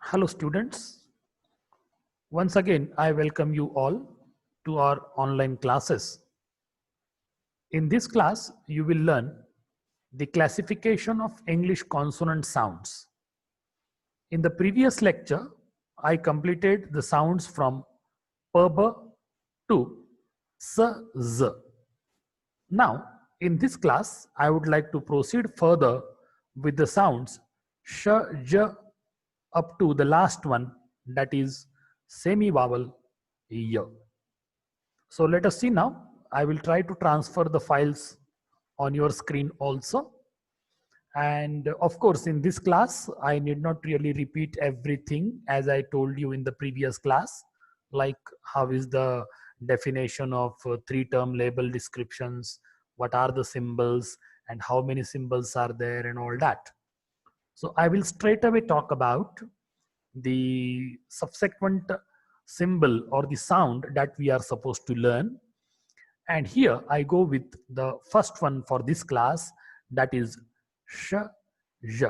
Hello students, once again I welcome you all to our online classes. In this class you will learn the classification of English consonant sounds. In the previous lecture I completed the sounds from PB to Z. Now in this class I would like to proceed further with the sounds sh, j up to the last one, that is semi vowel y. So let us see now. I will try to transfer the files on your screen also. And of course, in this class, I need not really repeat everything as I told you in the previous class, like how is the definition of three-term label descriptions, what are the symbols, and how many symbols are there, and all that. So I will straight away talk about the subsequent symbol or the sound that we are supposed to learn. And here I go with the first one for this class, that is sh, j,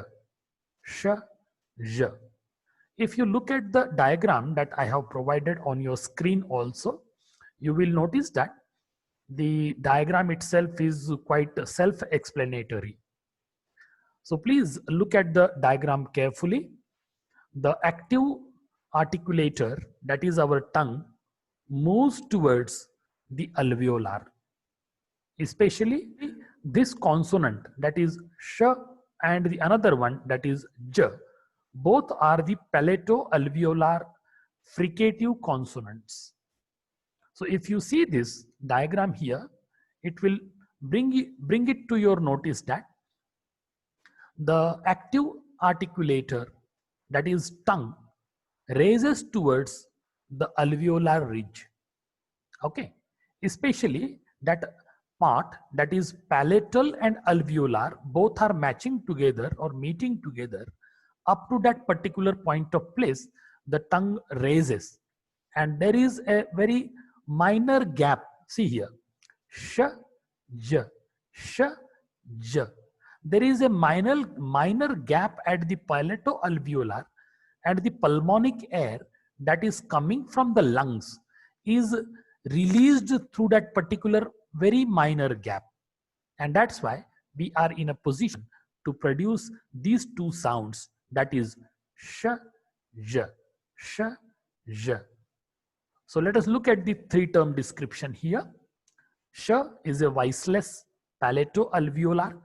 sh, j. If you look at the diagram that I have provided on your screen also, you will notice that the diagram itself is quite self-explanatory. So please look at the diagram carefully. The active articulator, that is our tongue, moves towards the alveolar. Especially this consonant, that is sh, and the another one, that is j, both are the palato-alveolar fricative consonants. So if you see this diagram here, it will bring it to your notice that the active articulator, that is tongue, raises towards the alveolar ridge. Okay, especially that part, that is palatal and alveolar, both are matching together or meeting together. Up to that particular point of place, the tongue raises, and there is a very minor gap. See here, sh, j, sh, j. There is a minor gap at the palato-alveolar, and the pulmonic air that is coming from the lungs is released through that particular very minor gap. And that's why we are in a position to produce these two sounds, that is sh, j, sh, j. So let us look at the three-term description here. Sh is a voiceless palato-alveolar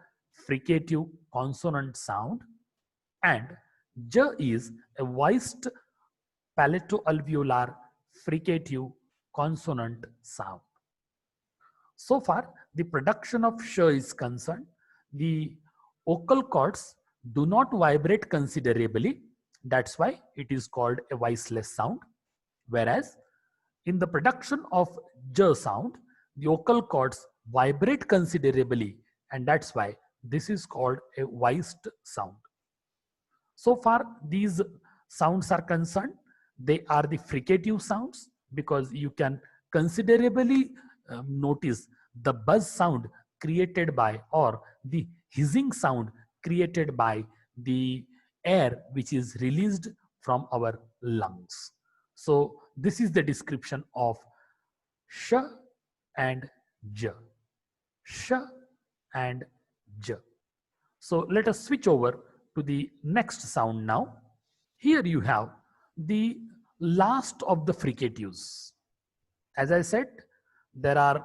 fricative consonant sound, and j is a voiced palato-alveolar fricative consonant sound. So far, the production of sh is concerned, the vocal cords do not vibrate considerably. That's why it is called a voiceless sound. Whereas in the production of j sound, the vocal cords vibrate considerably, and that's why this is called a voiced sound. So far, these sounds are concerned, they are the fricative sounds, because you can considerably notice the buzz sound created by, or the hissing sound created by, the air which is released from our lungs. So this is the description of sh and j. Sh and j. So let us switch over to the next sound now. Here you have the last of the fricatives. As I said, there are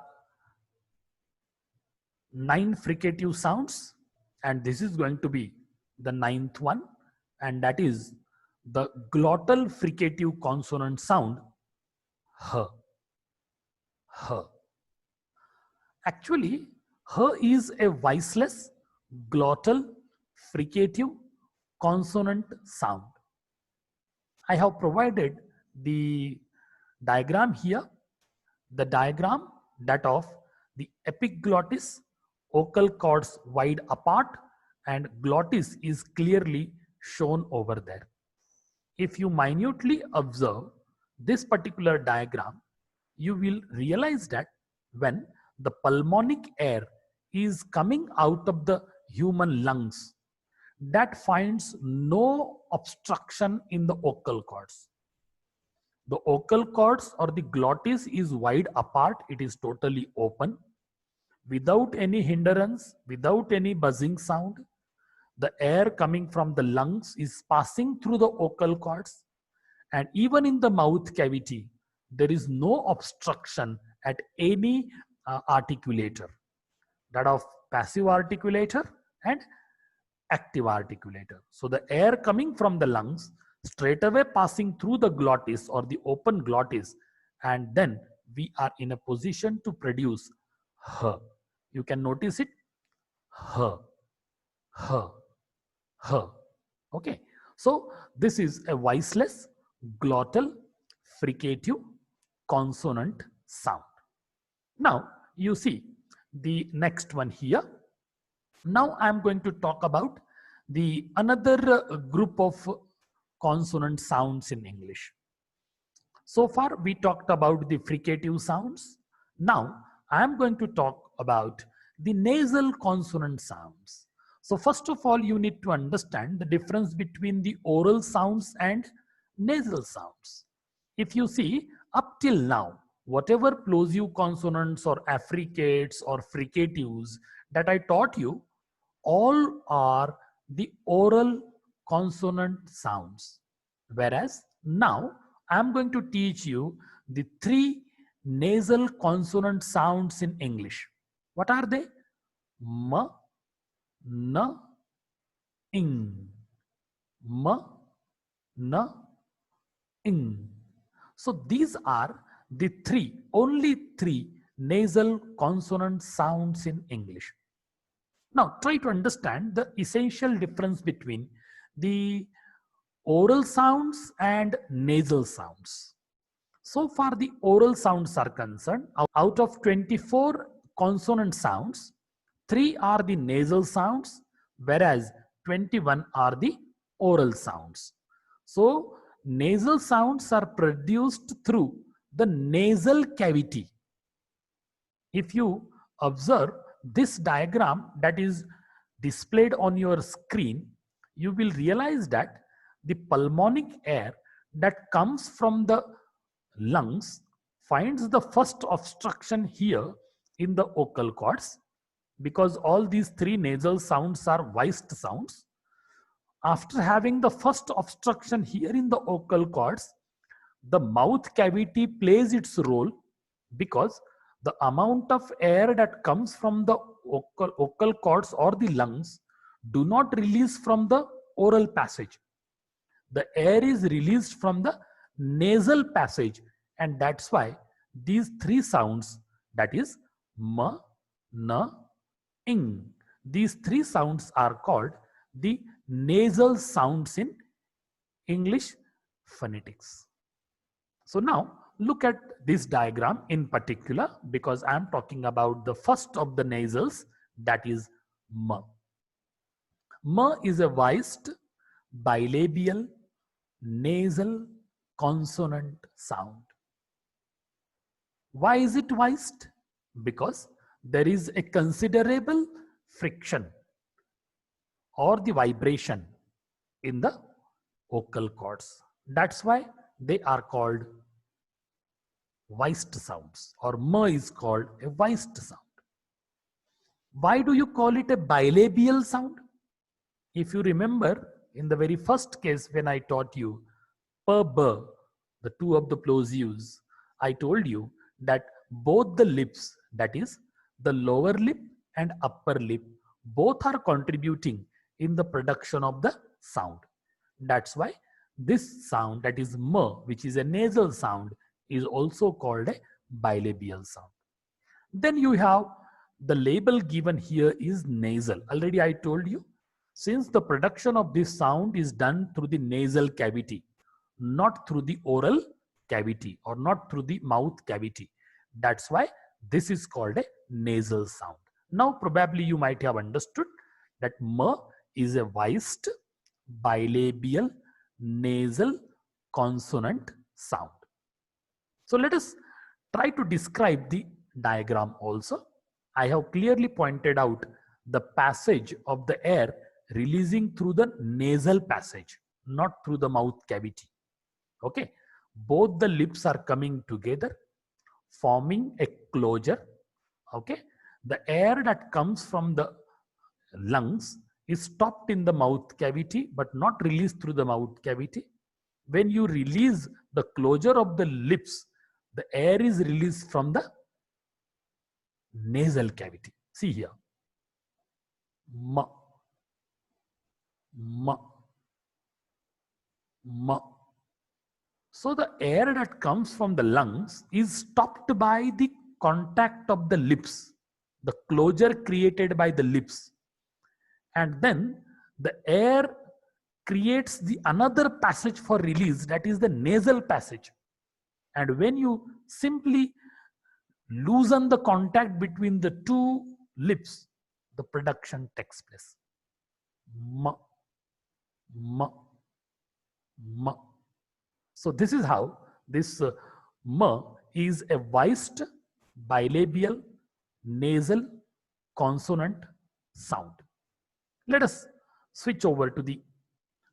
9 fricative sounds, and this is going to be the 9th one, and that is the glottal fricative consonant sound h. H. Actually, h is a voiceless glottal fricative consonant sound. I have provided the diagram here, the diagram that of the epiglottis, vocal cords wide apart, and glottis is clearly shown over there. If you minutely observe this particular diagram, you will realize that when the pulmonic air is coming out of the human lungs, that finds no obstruction in the vocal cords. The vocal cords or the glottis is wide apart, it is totally open, without any hindrance, without any buzzing sound. The air coming from the lungs is passing through the vocal cords, and even in the mouth cavity, there is no obstruction at any articulator, that of passive articulator and active articulator. So the air coming from the lungs straight away passing through the glottis or the open glottis, and then we are in a position to produce h. You can notice it, h, h, h. Okay, so this is a voiceless, glottal, fricative, consonant sound. Now you see the next one here. Now I am going to talk about the another group of consonant sounds in English. So far we talked about the fricative sounds. Now I am going to talk about the nasal consonant sounds. So first of all, you need to understand the difference between the oral sounds and nasal sounds. If you see, up till now, whatever plosive consonants or affricates or fricatives that I taught you, all are the oral consonant sounds. Whereas now I am going to teach you the 3 nasal consonant sounds in English. What are they? M, N, ing. M, N, ing. So these are the only three nasal consonant sounds in English. Now try to understand the essential difference between the oral sounds and nasal sounds. So far the oral sounds are concerned, out of 24 consonant sounds, 3 are the nasal sounds, whereas 21 are the oral sounds. So nasal sounds are produced through the nasal cavity. If you observe this diagram that is displayed on your screen, you will realize that the pulmonic air that comes from the lungs finds the first obstruction here in the vocal cords, because all these 3 nasal sounds are voiced sounds. After having the first obstruction here in the vocal cords, the mouth cavity plays its role, because the amount of air that comes from the vocal cords or the lungs do not release from the oral passage. The air is released from the nasal passage, and that's why these 3 sounds, that is m, n, ing, these 3 sounds are called the nasal sounds in English phonetics. So now look at this diagram in particular, because I am talking about the first of the nasals, that is m. M is a voiced bilabial nasal consonant sound. Why is it voiced? Because there is a considerable friction or the vibration in the vocal cords. That's why they are called voiced sounds, or M is called a voiced sound. Why do you call it a bilabial sound? If you remember, in the very first case when I taught you per b, the 2 of the plosives, I told you that both the lips, that is the lower lip and upper lip, both are contributing in the production of the sound. That's why this sound, that is m, which is a nasal sound, is also called a bilabial sound. Then you have the label given here is nasal. Already I told you, since the production of this sound is done through the nasal cavity, not through the oral cavity or not through the mouth cavity. That's why this is called a nasal sound. Now probably you might have understood that m is a voiced bilabial nasal consonant sound. So let us try to describe the diagram also. I have clearly pointed out the passage of the air releasing through the nasal passage, not through the mouth cavity. Okay, both the lips are coming together, forming a closure. Okay, the air that comes from the lungs is stopped in the mouth cavity but not released through the mouth cavity. When you release the closure of the lips, the air is released from the nasal cavity. See here. Ma, ma, ma. So the air that comes from the lungs is stopped by the contact of the lips, the closure created by the lips. And then the air creates the another passage for release, that is the nasal passage. And when you simply loosen the contact between the two lips, the production takes place. Ma, ma, ma. So this is how this ma is a voiced bilabial nasal consonant sound. Let us switch over to the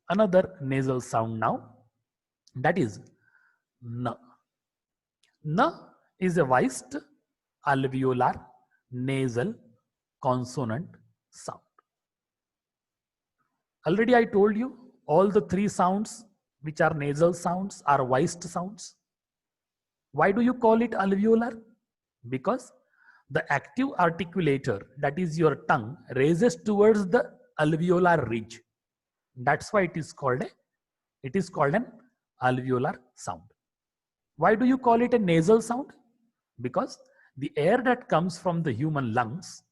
another nasal sound now, that is n. N is a voiced alveolar nasal consonant sound. Already I told you all the three sounds which are nasal sounds are voiced sounds. Why do you call it alveolar? Because the active articulator, that is your tongue, raises towards the alveolar ridge. That's why it is called an alveolar sound. Why do you call it a nasal sound? Because the air that comes from the human lungs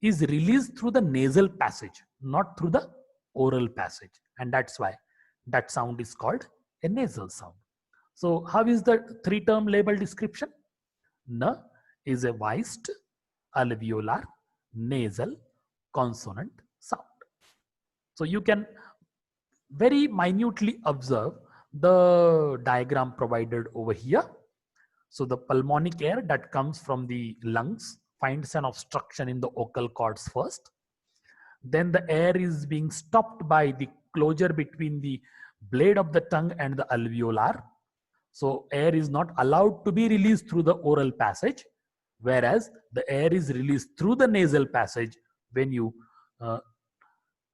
is released through the nasal passage, not through the oral passage. And that's why that sound is called a nasal sound. So how is the three-term label description? N is a voiced alveolar nasal consonant sound. So you can very minutely observe the diagram provided over here. So the pulmonic air that comes from the lungs finds an obstruction in the vocal cords first. Then the air is being stopped by the closure between the blade of the tongue and the alveolar. So air is not allowed to be released through the oral passage, whereas the air is released through the nasal passage when you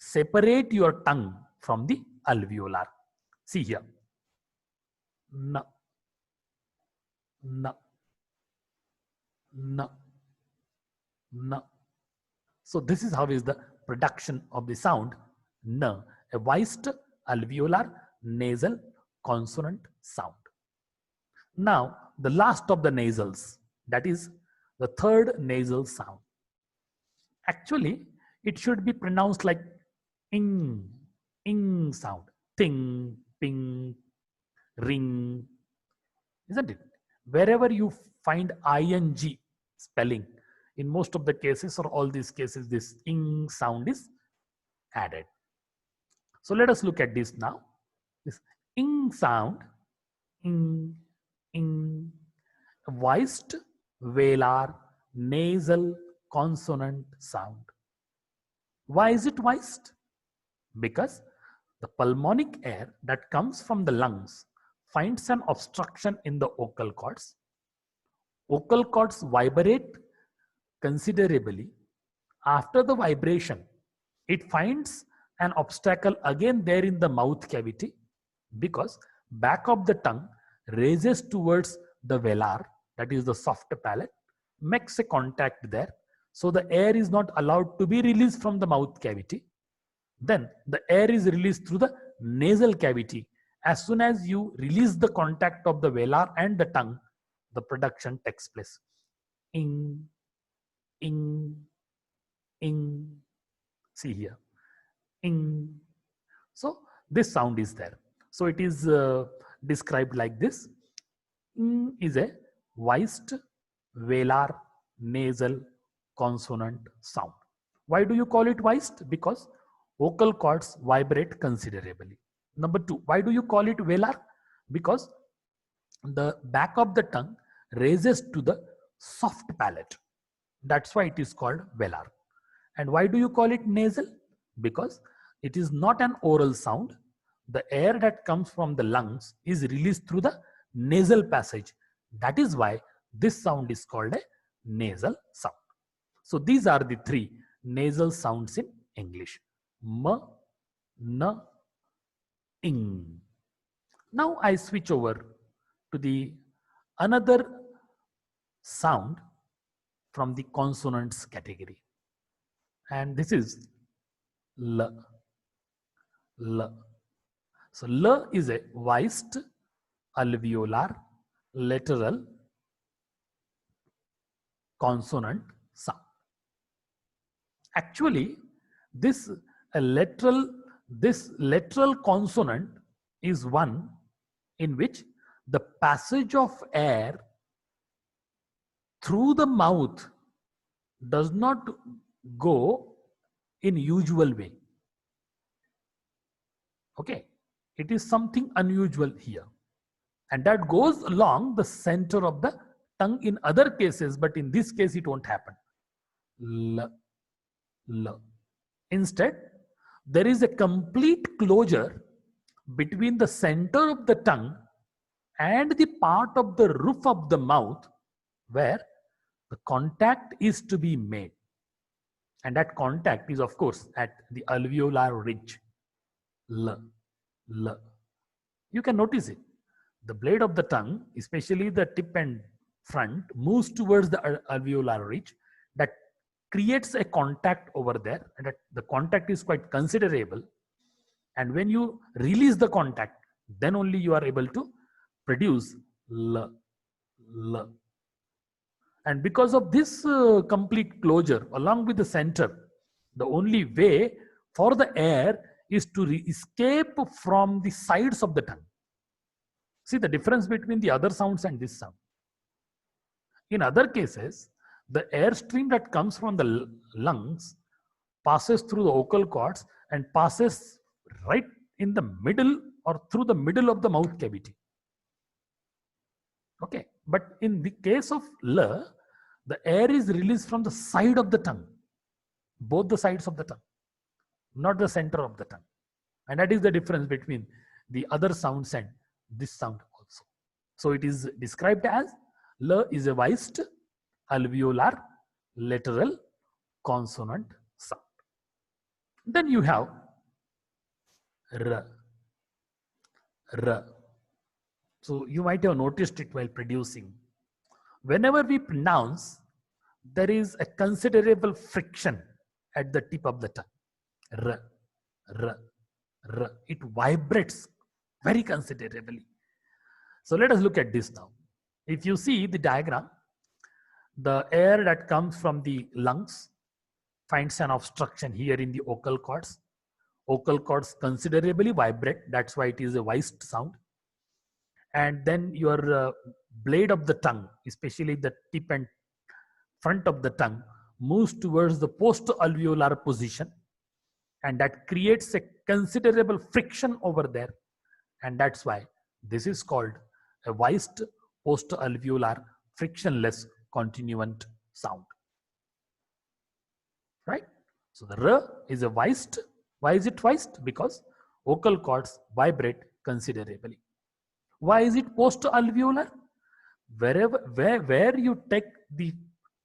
separate your tongue from the alveolar. See here. N, n, n, n. So this is how is the production of the sound n, a voiced alveolar nasal consonant sound. Now the last of the nasals, that is the third nasal sound. Actually, it should be pronounced like ing sound. Ting, ping, ring, isn't it? Wherever you find ing spelling, in most of the cases or all these cases, this ing sound is added. So let us look at this now. This ing sound, ing, voiced velar nasal consonant sound. Why is it voiced? Because the pulmonic air that comes from the lungs finds an obstruction in the vocal cords. Vocal cords vibrate considerably. After the vibration, it finds an obstacle again there in the mouth cavity because back of the tongue raises towards the velar, that is the soft palate, makes a contact there. So the air is not allowed to be released from the mouth cavity. Then the air is released through the nasal cavity. As soon as you release the contact of the velar and the tongue, the production takes place. Ing, ing, ing. See here. Ing. So this sound is there. So it is described like this. Ing is a voiced velar nasal consonant sound. Why do you call it voiced? Because vocal cords vibrate considerably. Number two, why do you call it velar? Because the back of the tongue raises to the soft palate. That's why it is called velar. And why do you call it nasal? Because it is not an oral sound. The air that comes from the lungs is released through the nasal passage. That is why this sound is called a nasal sound. So these are the three nasal sounds in English. M, N, ing. Now I switch over to the another sound from the consonants category. And this is L. L. So L is a voiced alveolar lateral consonant sound. Actually, this lateral consonant is one in which the passage of air through the mouth does not go in usual way. Okay, it is something unusual here, and that goes along the center of the tongue in other cases, but in this case it won't happen. L, L. Instead, there is a complete closure between the center of the tongue and the part of the roof of the mouth where the contact is to be made. And that contact is, of course, at the alveolar ridge. L, L. You can notice it. The blade of the tongue, especially the tip and front, moves towards the alveolar ridge. That creates a contact over there, and that the contact is quite considerable. And when you release the contact, then only you are able to produce L, L. And because of this complete closure along with the center, the only way for the air is to escape from the sides of the tongue. See the difference between the other sounds and this sound. In other cases, the air stream that comes from the lungs passes through the vocal cords and passes right in the middle or through the middle of the mouth cavity. Okay, but in the case of L, the air is released from the side of the tongue, both the sides of the tongue, not the center of the tongue. And that is the difference between the other sounds and this sound also. So it is described as L is a voiced alveolar lateral consonant sound. Then you have R. R. So you might have noticed it while producing. Whenever we pronounce, there is a considerable friction at the tip of the tongue. R, R, R. It vibrates very considerably. So let us look at this now. If you see the diagram, the air that comes from the lungs finds an obstruction here in the vocal cords. Vocal cords considerably vibrate. That's why it is a voiced sound. And then your blade of the tongue, especially the tip and front of the tongue, moves towards the post-alveolar position, and that creates a considerable friction over there, and that's why this is called a voiced post-alveolar frictionless continuant sound. Right? So the R is a voiced. Why is it voiced? Because vocal cords vibrate considerably. Why is it post-alveolar? Where you take the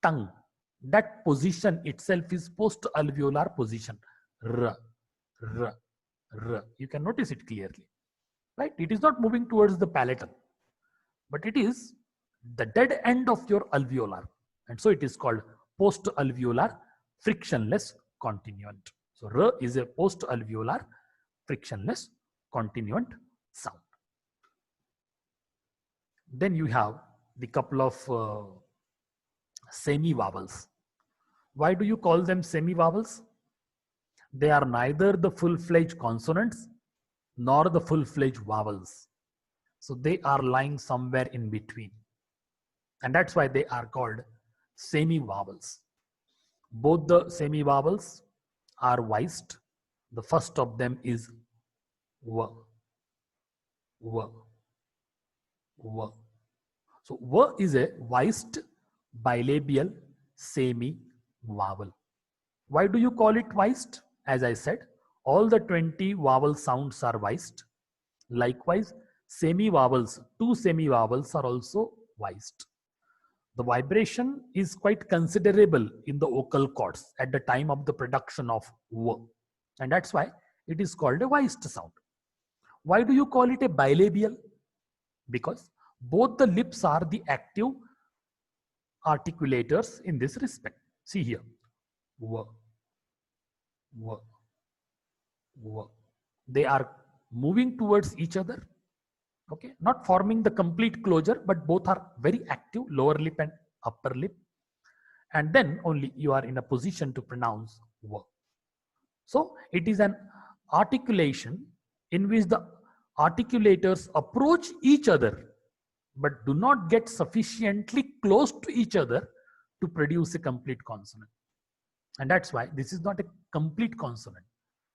tongue, that position itself is post-alveolar position. R, R, R. You can notice it clearly. Right? It is not moving towards the palatal, but it is the dead end of your alveolar. And so it is called post-alveolar frictionless continuant. So R is a post-alveolar frictionless continuant sound. Then you have the couple of semi-vowels. Why do you call them semi-vowels? They are neither the full-fledged consonants nor the full-fledged vowels. So they are lying somewhere in between. And that's why they are called semi-vowels. Both the semi-vowels are voiced. The first of them is W. W. W. So W is a voiced bilabial semi-vowel. Why do you call it voiced? As I said, all the 20 vowel sounds are voiced. Likewise, semi-vowels, 2 semi-vowels are also voiced. The vibration is quite considerable in the vocal cords at the time of the production of V. And that's why it is called a voiced sound. Why do you call it a bilabial? Because both the lips are the active articulators in this respect. See here. V, V, V. They are moving towards each other. Okay, not forming the complete closure, but both are very active, lower lip and upper lip. And then only you are in a position to pronounce V. So it is an articulation in which the articulators approach each other but do not get sufficiently close to each other to produce a complete consonant. And that's why this is not a complete consonant.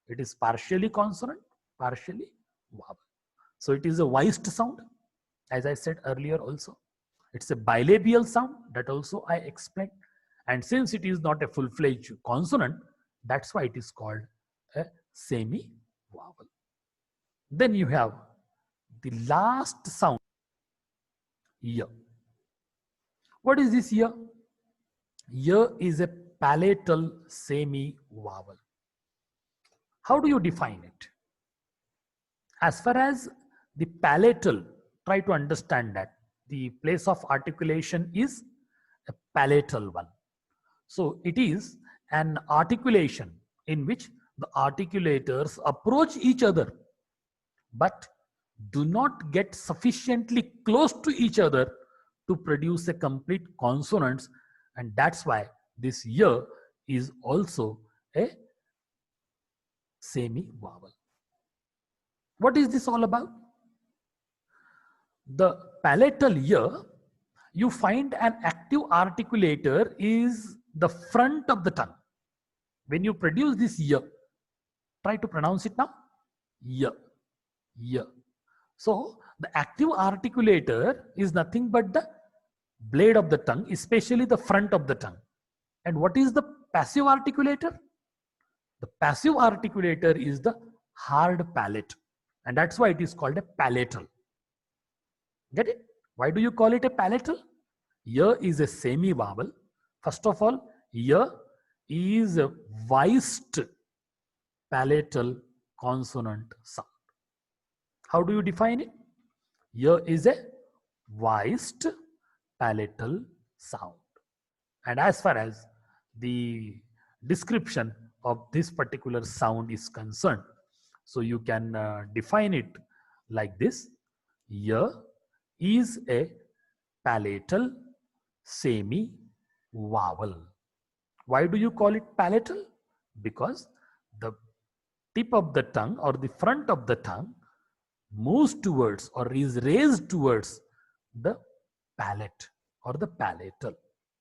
It is partially consonant, partially vowel. So it is a voiced sound, as I said earlier also. It's a bilabial sound, that also I explained. And since it is not a full-fledged consonant, that's why it is called a semi-vowel. Then you have the last sound, Y. What is this Y? Y is a palatal semi-vowel. How do you define it? As far as the palatal, try to understand that the place of articulation is a palatal one. So it is an articulation in which the articulators approach each other but do not get sufficiently close to each other to produce a complete consonants, and that's why this Y is also a semi-vowel. What is this all about? The palatal Y, you find an active articulator is the front of the tongue. When you produce this Y, try to pronounce it now. Y, Y. So the active articulator is nothing but the blade of the tongue, especially the front of the tongue. And what is the passive articulator? The passive articulator is the hard palate. And that's why it is called a palatal. Get it? Why do you call it a palatal? Y is a semi-vowel. First of all, Y is a voiced palatal consonant sound. How do you define it? Y is a voiced palatal sound. And as far as the description of this particular sound is concerned, so you can define it like this. Y is a palatal semi-vowel. Why do you call it palatal? Because the tip of the tongue or the front of the tongue moves towards or is raised towards the palate or the palatal.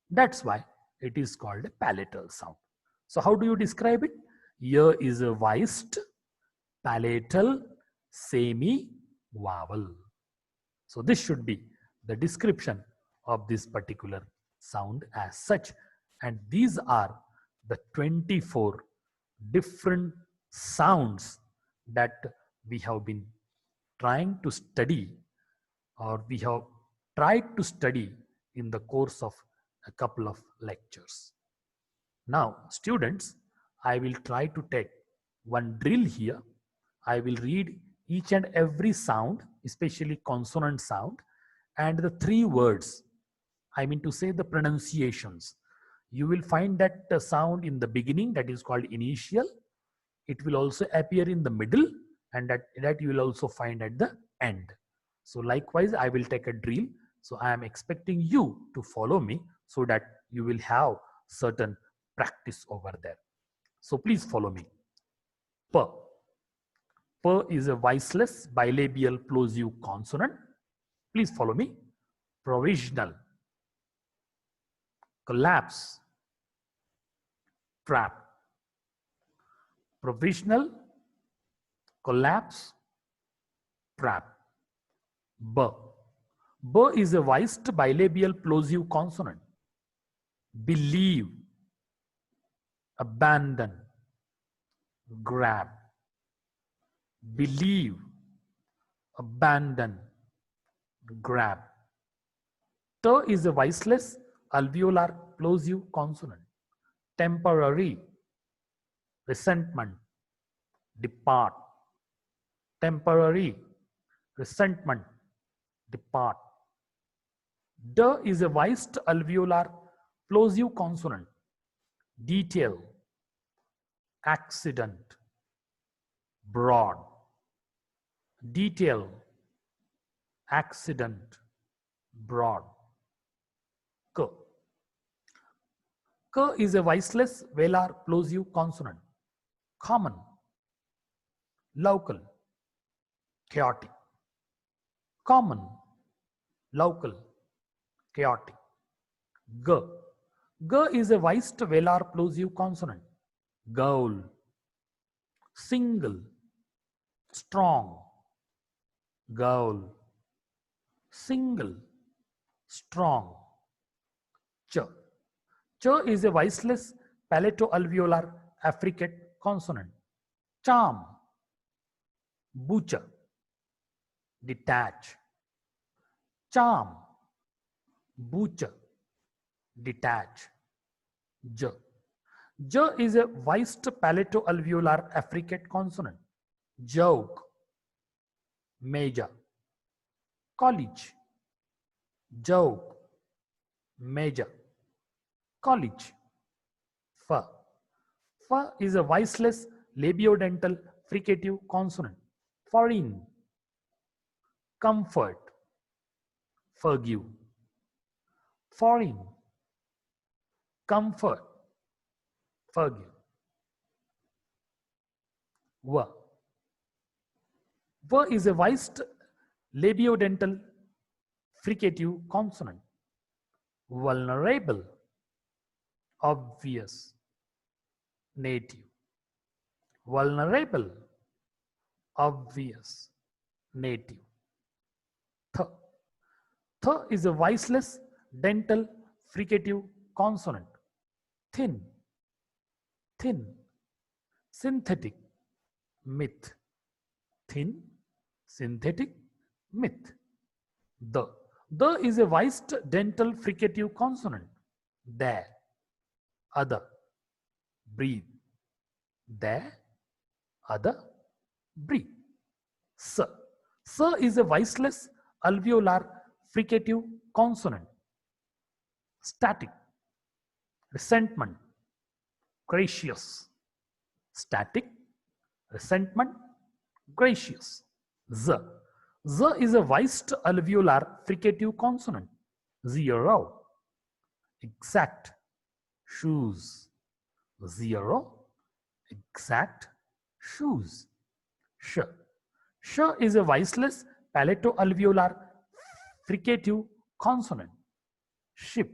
That's why it is called a palatal sound. So how do you describe it? Y is a voiced palatal semi-vowel. So this should be the description of this particular sound as such. And these are the 24 different sounds that we have been trying to study, or we have tried to study in the course of a couple of lectures. Now, students, I will try to take one drill here. I will read each and every sound, especially consonant sound, and the 3 words. I mean to say the pronunciations. You will find that the sound in the beginning, that is called initial. It will also appear in the middle, and that you will also find at the end. So likewise, I will take a drill. So I am expecting you to follow me so that you will have certain practice over there. So please follow me. P. P is a voiceless bilabial plosive consonant. Please follow me. Provisional, collapse, trap. Provisional, collapse, trap. B. B is a voiced bilabial plosive consonant. Believe, abandon, grab. believe, abandon, grab. T is a voiceless alveolar plosive consonant. Temporary, resentment, depart. Temporary, resentment, depart. D is a voiced alveolar plosive consonant. Detail, accident, broad. Detail, accident, broad. K. K is a voiceless velar plosive consonant. Common, local, chaotic. Common, local, chaotic. G. G is a voiced velar plosive consonant. Goal, single, strong. Goal, single, strong. Ch. Ch is a voiceless palato-alveolar affricate consonant. Charm, butcher, detach. Charm, butcher, detach. J. J is a voiced palato-alveolar affricate consonant. Joke, major. College, joke, major. College. F. F is a voiceless labiodental fricative consonant. Foreign, comfort, forgive. Foreign, comfort, forgive. V. V is a voiced labiodental fricative consonant. Vulnerable, obvious, native. Vulnerable, obvious, native. Th. Th is a voiceless dental fricative consonant. Thin, thin, synthetic, myth. Thin, synthetic, myth. The is a voiced dental fricative consonant. There, other, breathe. There, other, breathe. S. S is a voiceless alveolar fricative consonant. Static, resentment, gracious. Static, resentment, gracious. Z. Z is a voiced alveolar fricative consonant. Zero, exact, shoes. Zero, exact, shoes. Sh. Sh is a voiceless palato-alveolar fricative consonant. Ship,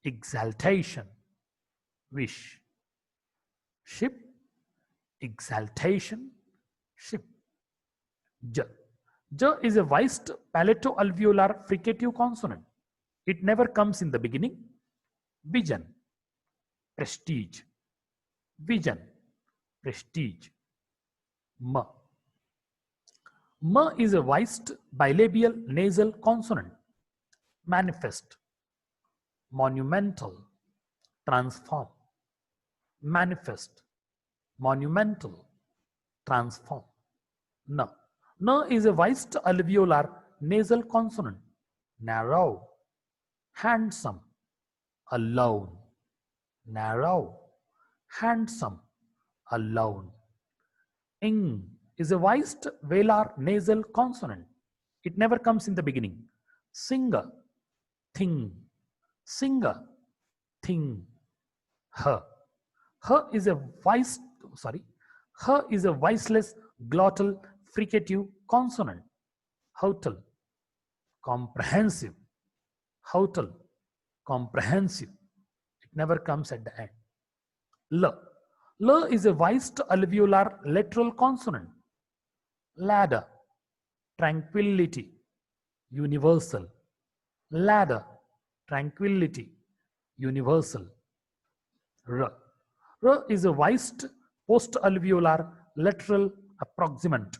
exaltation, wish. Ship, exaltation, ship. J. J is a voiced palato-alveolar fricative consonant. It never comes in the beginning. Vision, prestige. Vision, prestige. M. M is a voiced bilabial nasal consonant. Manifest, monumental, transform. Manifest, monumental, transform. N. N is a voiced alveolar nasal consonant. Narrow, handsome, alone. Narrow, handsome, alone. Ing is a voiced velar nasal consonant. It never comes in the beginning. Singer, thing. Singer, thing. Her. Her is a Her is a voiceless glottal fricative consonant. Hotel, comprehensive. Hotel, comprehensive. It never comes at the end. L. L is a voiced alveolar lateral consonant. Ladder, tranquility, universal. Ladder, tranquility, universal. R. R is a voiced post-alveolar lateral approximant,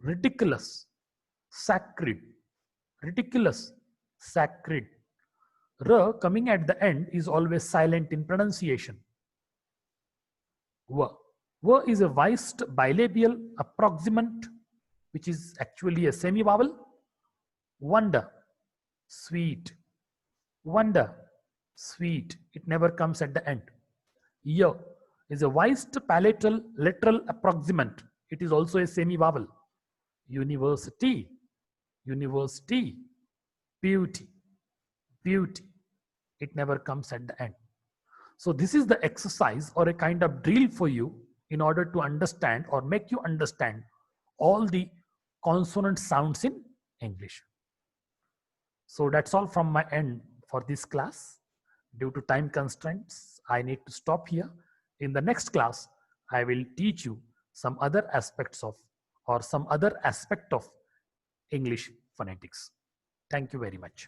ridiculous, sacred, ridiculous, sacred. R coming at the end is always silent in pronunciation. W. W is a voiced bilabial approximant, which is actually a semi-vowel. Wonder, sweet. Wonder, sweet. It never comes at the end. Y is a voiced palatal lateral approximant. It is also a semi-vowel. University, university. Beauty, beauty. It never comes at the end. So this is the exercise or a kind of drill for you in order to understand or make you understand all the consonant sounds in English. So that's all from my end for this class. Due to time constraints, I need to stop here. In the next class, I will teach you some other aspects of or some other aspect of English phonetics. Thank you very much.